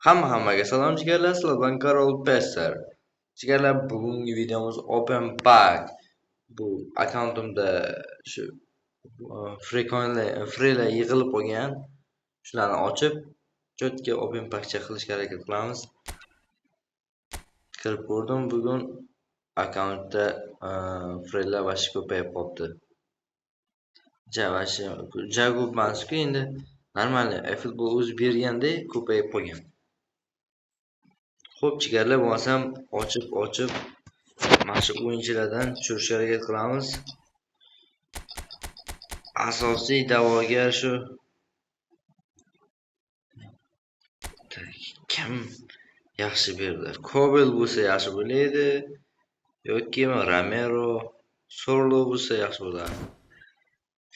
Hammaga salom jigarlar, sizlar Karol Pesser. Jigarlar, bugungi videomiz Open Pack. Bu akkauntimda shu freelar yig'ilib qolgan. Shularni ochib, cho'tga Open Packcha qilishga harakat qilamiz. Kirib ko'rdim, bugun akkauntda freelar vashi ko'payib qolibdi. Jago emasku, endi normal futbol o'zi berganda ko'payib qolgan. Xo'p, jigarlar, bo'lmasam ochib mashhur o'yinchilardan tushirishga harakat qilamiz. Asosiy da'vogar shu kim yaxshi berdi? Kobel bo'lsa yaxshi bo'laydi yoki Romero, Sorlo bo'lsa yaxshi bo'lardi.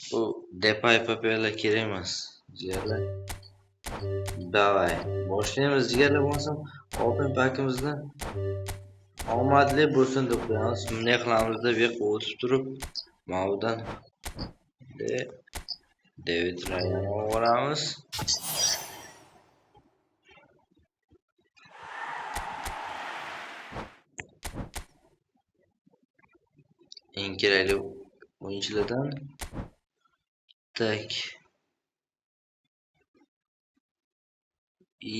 Bu Depay papirlar kerak emas, jigarlar. Davay, boshlaymiz jigarlar, bo'lmasam Open Pack'imizni omadli bo'lsin deb qo'yamiz. Bunday qilamizda bu yoqqa o'tib turib, mavdan David Ryan olamiz. Eng kerakli o'yinchilardan tak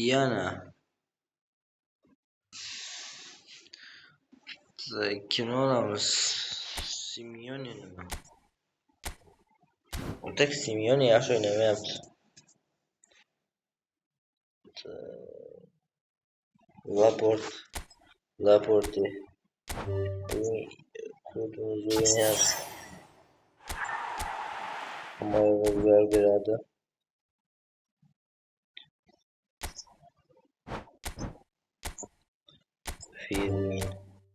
yana kimni olamiz? Simeoneni. Tak Simeone yaxshi o'ynamayapti. Laporte himoyaga beradi.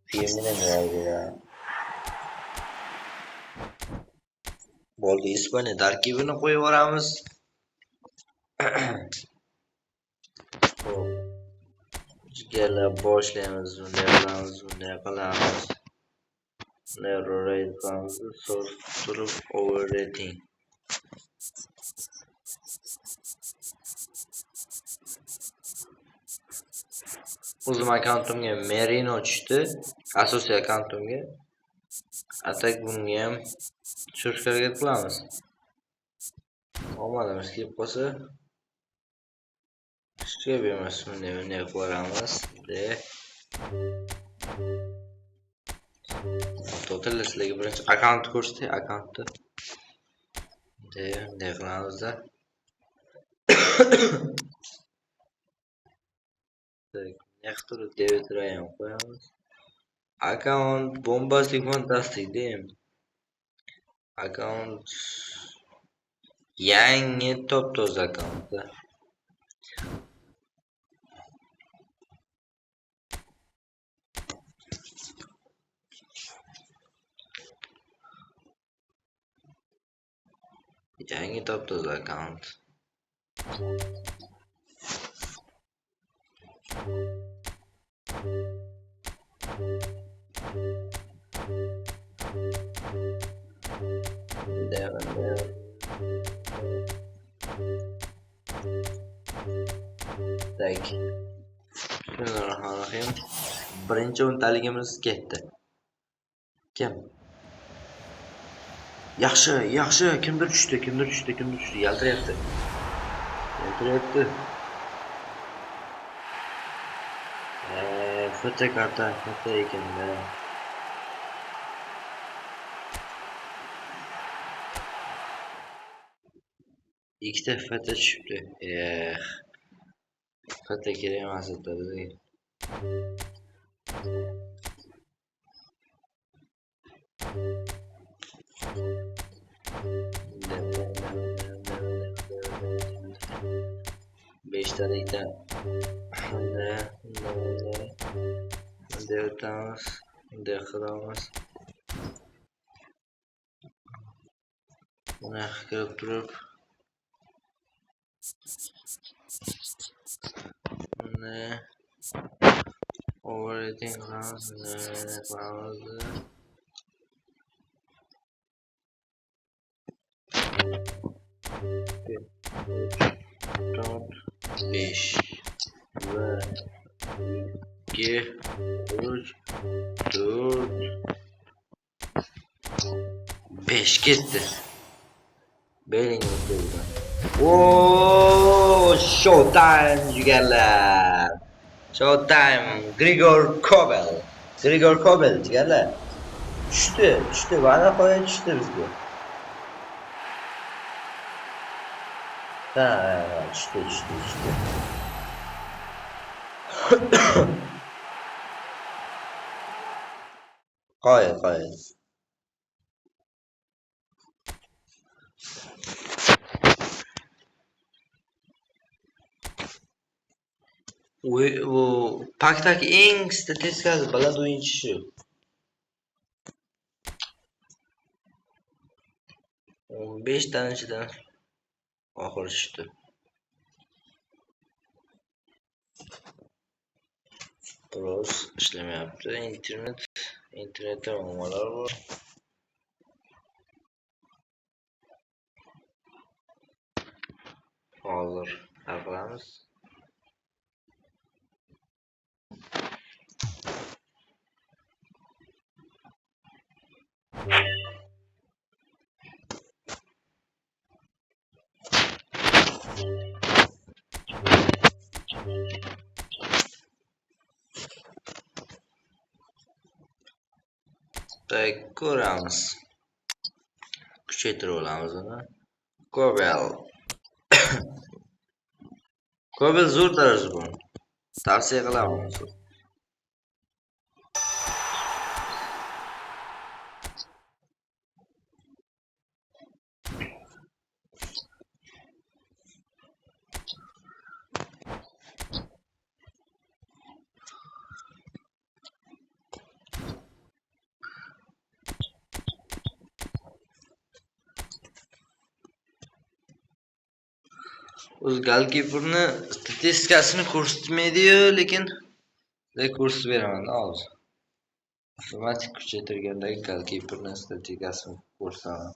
Firmino beradi. Bolga Ispaniya tarkibini qo'yib yuboramiz. Jigarlar, boshlaymiz. Bunday qilamiz. Raid qilamiz. So'z turib overrating. O'zim akkauntimga Merino tushdi. Asosiy akkauntimga. Atak bunga ham tushirishga harakat qilamiz. Omadimiz kelib qolsa ishga bermas, bunday qilamiz. Total sizlarga birinchi akkaunt ko'rsatay, akkauntni. Bunday qilamizda. Yaxshi David Ryan qo'yamiz. Akkaunt bombastik, fantastik deyim. Akkaunt yangi top-toza akkauntda. Yangi top-toza akkaunt. Tak. Bismillahirrohmanirrohim. Birinchi o'ntaligimiz ketdi. Kim? Yaxshi. Kimdir tushdi. Yaltirayapti. Foto ekanda. Ikkita foto tushibdi. Foto kerak emas edi bizga. Beshtalikda bunday o'tamiz, bunday qilamiz. Buni kirib turib overrating qilamiz. Top 5 va 2 3 4 5 ketdi. Bellingham keldi. Oo, showtime jigarlar. Showtime. Grigor Kobel jigarlar. Tushdi. Va'da qo'ya tushdi bizga. Ha, tushdi. Qo'y. U pakdagi eng statistikasi baland o'yinchi shu. 15 taning ichidan oxiri tushdi. Biroz ishlamayapti. Internetda muammolar bor. Hozir hal qilamiz. Ko'ramiz. Kuchaytirib olamiz uni. Kobel zo'r darvozabon. Tavsiya qilaman. O'z golkiperni statistikasini ko'rsatmaydi-yu, lekin ko'rsatib beraman hozir. Avtomatik kuchaytirgandagi golkiperni statistikasini ko'rsataman.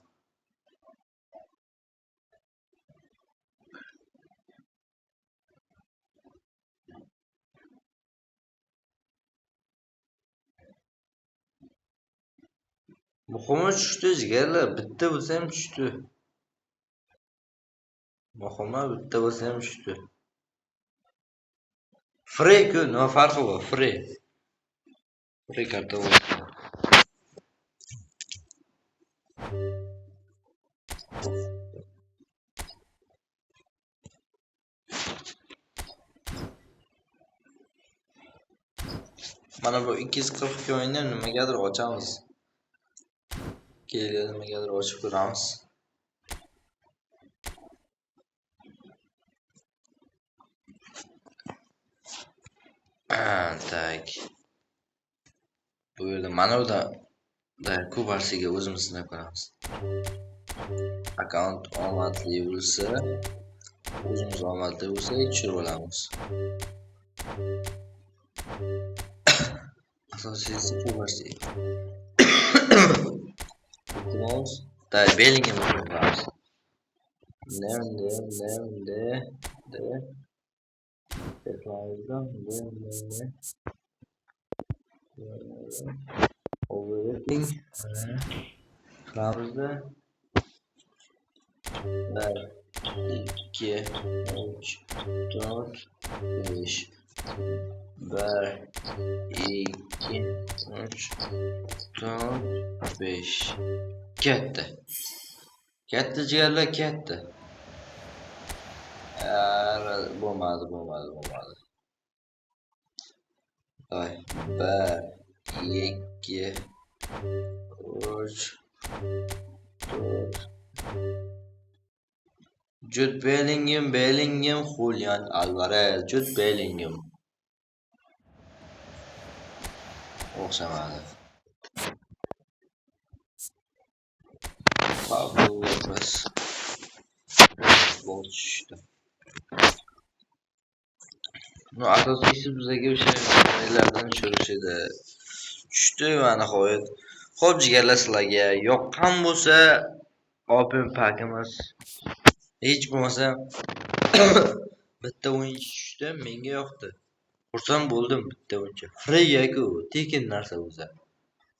Muhimi tushdi jigarlar, bitta bo'lsa ham tushdi. Free-ku, nima farqi bor? Free karta bo'ldi. Mana bu 242 o'yinda nimagadir ochamiz. Keladi, nimagadir ochib ko'ramiz. Tak. Bu yerda mana bu da Kubarsiga o'zimiz sinab ko'ramiz. Akkaunt omadli bo'lsa, o'zimiz omadli bo'lsa, tushirib olamiz. Asosiysi Kubarsi. Close. Da Bellingham ko'ramiz. Ne. Overrating. Kılavuzda 1, 2, 3, 4, 5. 1, 2, 3, 4, 5. Katta jigarlar katta. Bo'lmadi. Ay, 1, 2, 3, 4. Jude Bellingham, Julian Alvarez, Jude Bellingham. O'xshamadi. Pablo Lopez. Futbol tushdi. No, asosiysi bizga o'sha o'yinlardan tushirish edi. Tushdi va nihoyat. Xo'p, jigarlar, sizlarga yoqqan bo'lsa, open pakimiz hech bo'lmasa bitta o'yinchi tushdi, menga yoqdi. Xursand bo'ldim bitta o'yinchi. Free-ku, tekin narsa o'zi.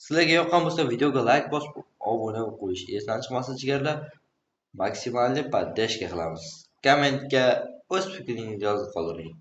Sizlarga yoqqan bo'lsa videoga like bosib, obuna bo'lib qo'yish esdan chiqmasin jigarlar. Maksimalniy podдержка qilamiz. Kommentga o'z fikringizni yozib qoldiring.